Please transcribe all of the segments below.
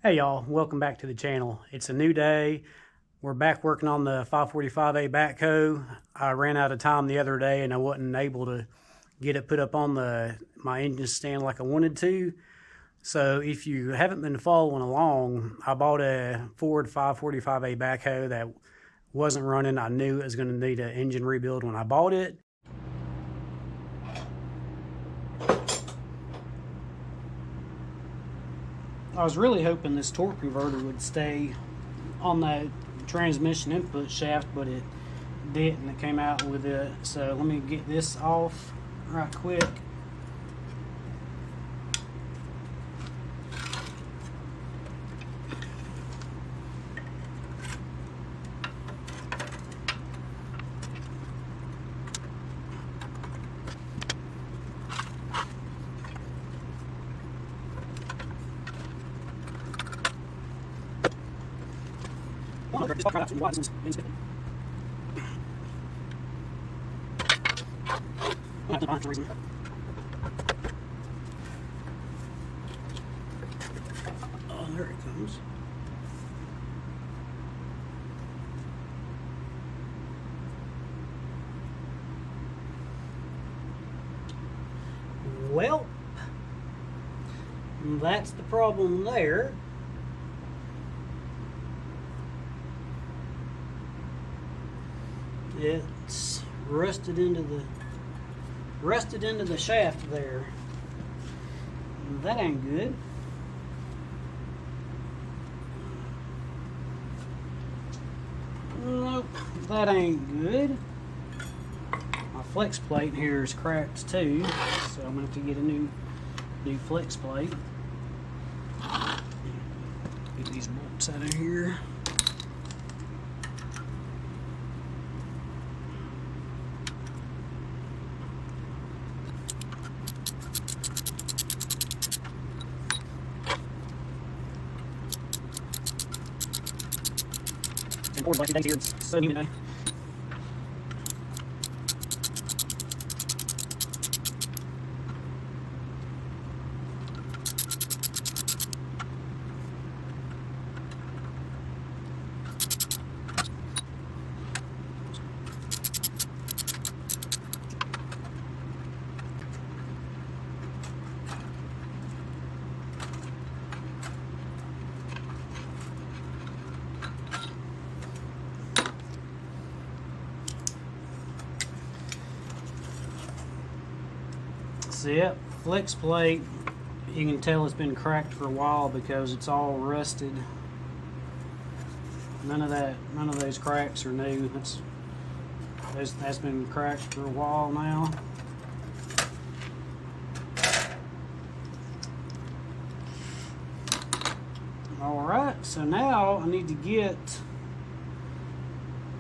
Hey y'all, welcome back to the channel. It's a new day. We're back working on the 545A backhoe. I ran out of time the other day and I wasn't able to get it put up on my engine stand like I wanted to. So if you haven't been following along, I bought a Ford 545A backhoe that wasn't running. I knew it was going to need an engine rebuild when I bought it. I was really hoping this torque converter would stay on that transmission input shaft, but it didn't. It came out with it. So let me get this off right quick. Oh, there it comes. Well, that's the problem there. It's rusted into the shaft there. That ain't good. Nope, that ain't good. My flex plate here is cracked too, so I'm gonna have to get a new flex plate. Get these bolts out of here. Important like things here, it's so new today. See it, flex plate, you can tell it's been cracked for a while because it's all rusted. None of those cracks are new. That's been cracked for a while now. Alright, so now I need to get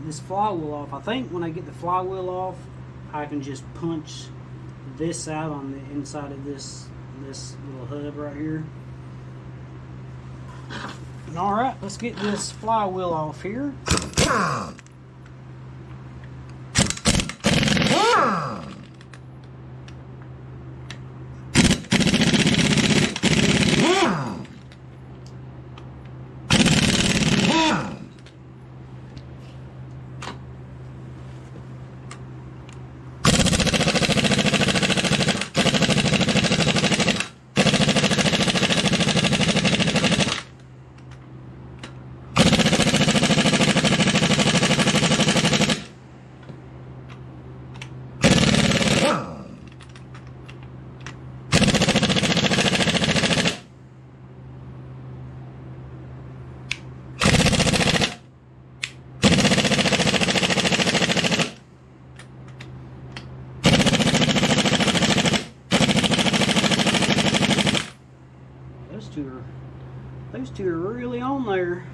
this flywheel off. I think when I get the flywheel off, I can just punch this out on the inside of this little hub right here. Alright, let's get this flywheel off here. Those two are really on there.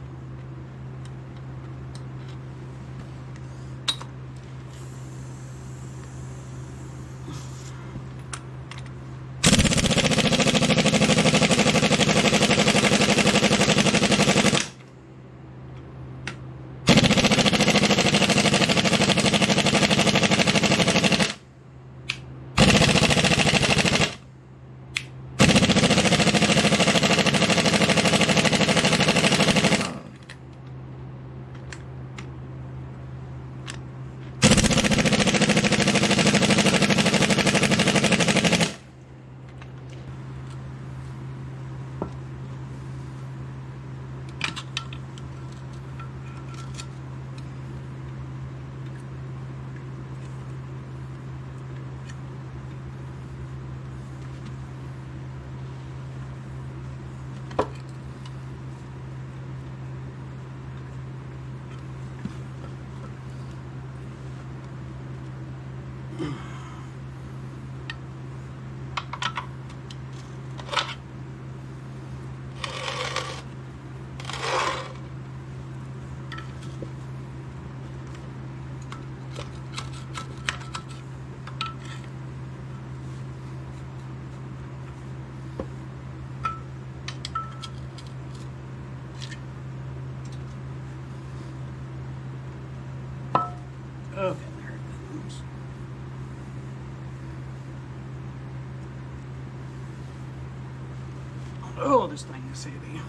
Oh, this thing is heavy.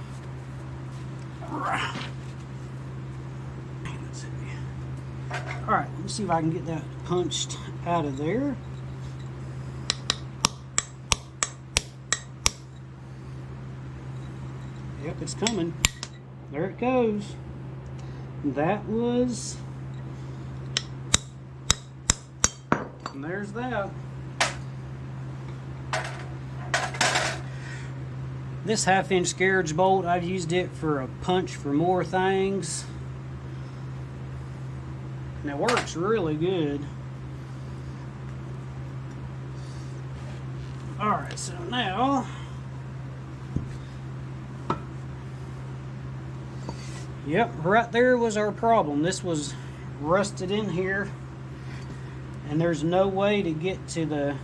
Man, that's heavy. All right, let me see if I can get that punched out of there. Yep, it's coming. There it goes. That was, and there's that. This 1/2-inch carriage bolt, I've used it for a punch for more things. And it works really good. Alright, so now, yep, right there was our problem. This was rusted in here, and there's no way to get to the,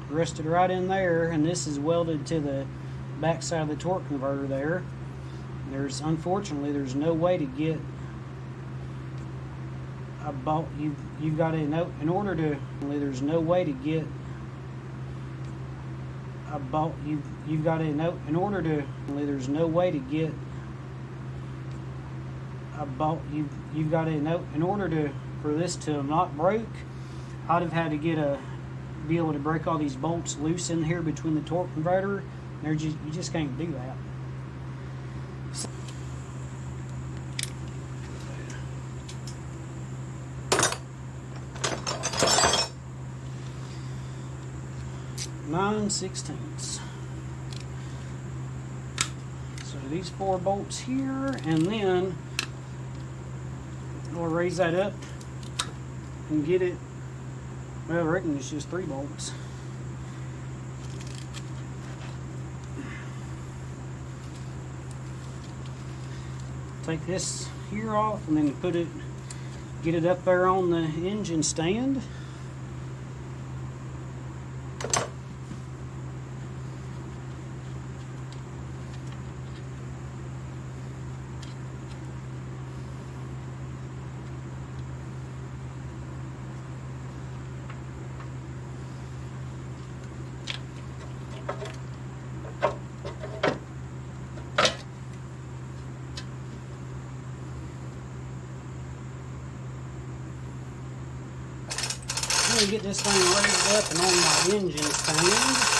rusted right in there, and this is welded to the back side of the torque converter there. Unfortunately there's no way to get a bolt. You've got to know, in order to, there's no way to get a bolt. You've got to know, in order to, there's no way to get a bolt. You've got to know, in order to, for this to not break, I'd have had to be able to break all these bolts loose in here between the torque converter. You just can't do that. So, 9/16. So these 4 bolts here, and then we'll raise that up and get it. Well, I reckon it's just 3 bolts. Take this here off and then get it up there on the engine stand. I'm going to get this thing raised up and on my engine stand.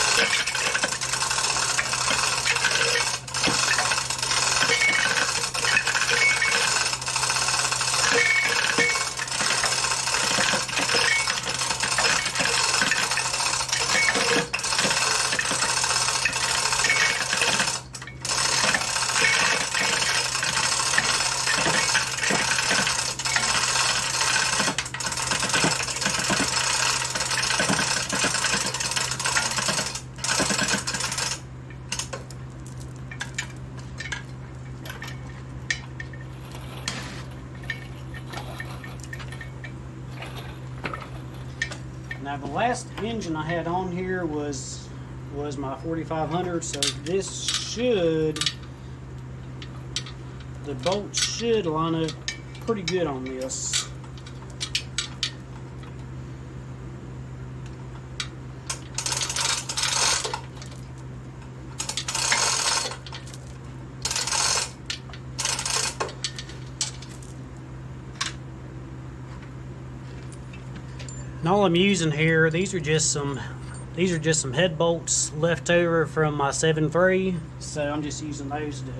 Now the last engine I had on here was my 4500, so the bolts should line up pretty good on this. And all I'm using here, these are just some head bolts left over from my 7.3, so I'm just using those to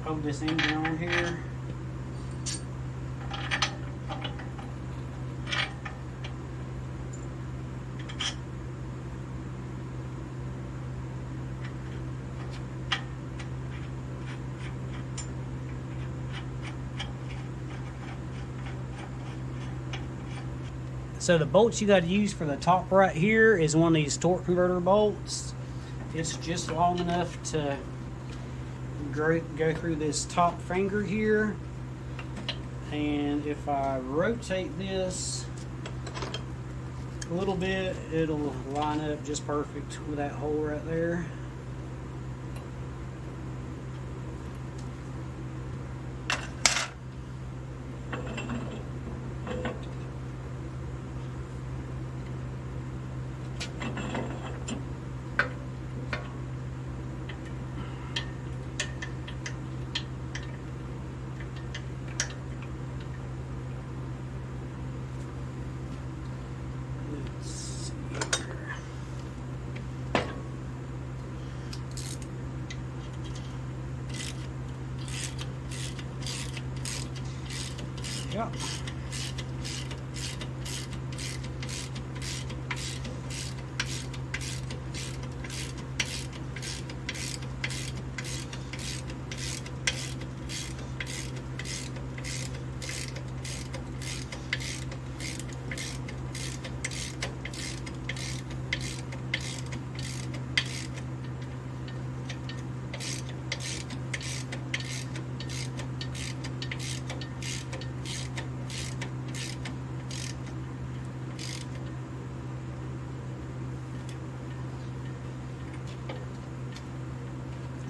hold this engine on here. So the bolts you got to use for the top right here is one of these torque converter bolts. It's just long enough to go through this top finger here, and if I rotate this a little bit, it'll line up just perfect with that hole right there. Yeah.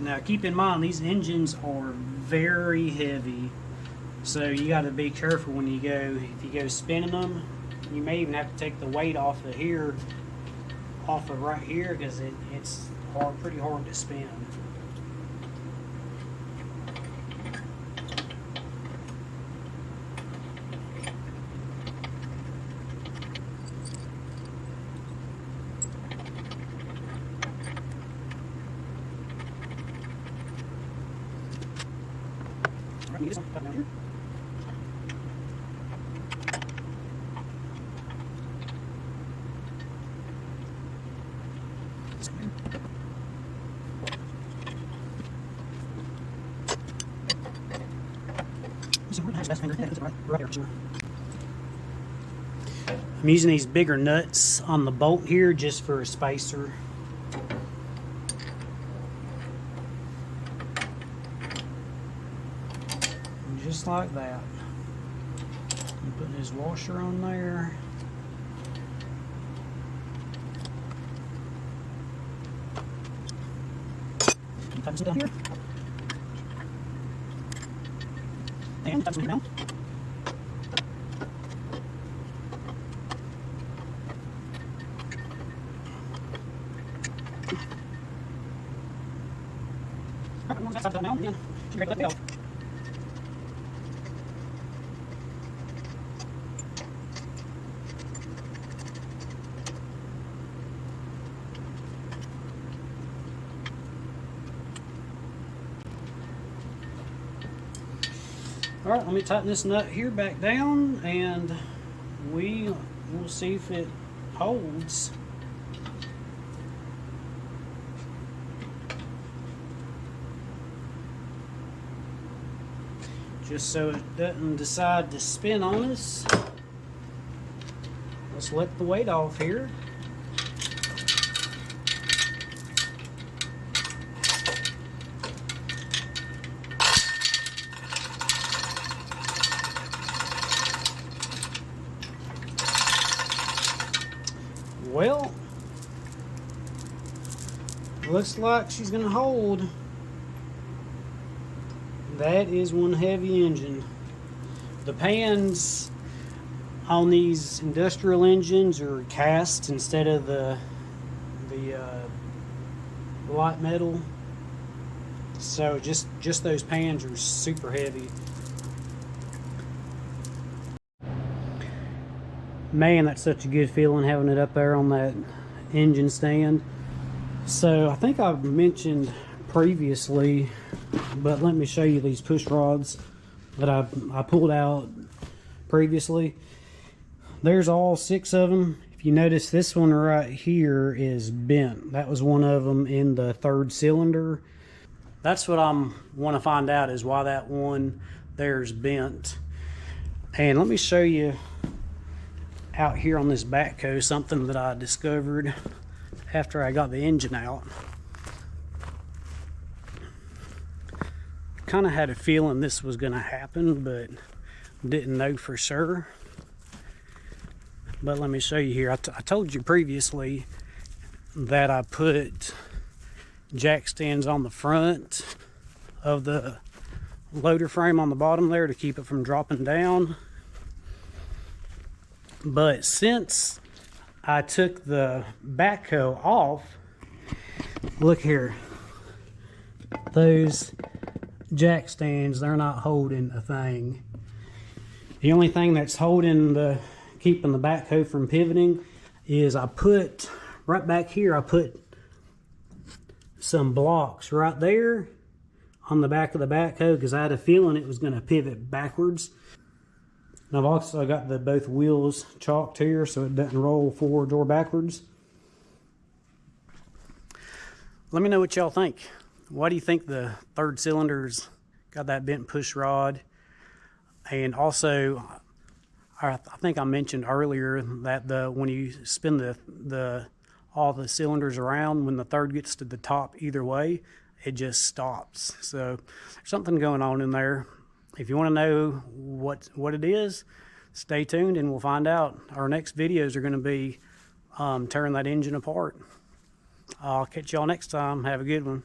Now keep in mind, these engines are very heavy, so you got to be careful when you go, if you go spinning them. You may even have to take the weight off of here, off of right here, because it's hard, pretty hard to spin. Let me get some down here. I'm using these bigger nuts on the bolt here just for a spacer. Just like that. I'm putting his washer on there. Tighten it down here. And tighten it down. Alright, once that's done now, then you break that off. Alright, let me tighten this nut here back down and we will see if it holds. Just so it doesn't decide to spin on us. Let's let the weight off here. Well, looks like she's gonna hold. That is one heavy engine. The pans on these industrial engines are cast instead of the light metal. So just those pans are super heavy. Man, that's such a good feeling having it up there on that engine stand. So I think I've mentioned previously, but let me show you these push rods that I pulled out previously. There's all 6 of them. If you notice, this one right here is bent. That was one of them in the 3rd cylinder. That's what I want to find out, is why that one there's bent. And let me show you out here on this backhoe something that I discovered after I got the engine out. Kind of had a feeling this was going to happen, but didn't know for sure. But let me show you here. I told you previously that I put jack stands on the front of the loader frame on the bottom there to keep it from dropping down. But since I took the backhoe off, look here, those jack stands, they're not holding a thing. The only thing that's holding keeping the backhoe from pivoting is I put right back here, I put some blocks right there on the back of the backhoe because I had a feeling it was going to pivot backwards. And I've also got the both wheels chalked here so it doesn't roll forwards or backwards. Let me know what y'all think. Why do you think the third cylinder's got that bent push rod? And also, I think I mentioned earlier that when you spin all the cylinders around, when the third gets to the top either way, it just stops. So there's something going on in there. If you want to know what it is, stay tuned and we'll find out. Our next videos are going to be tearing that engine apart. I'll catch y'all next time. Have a good one.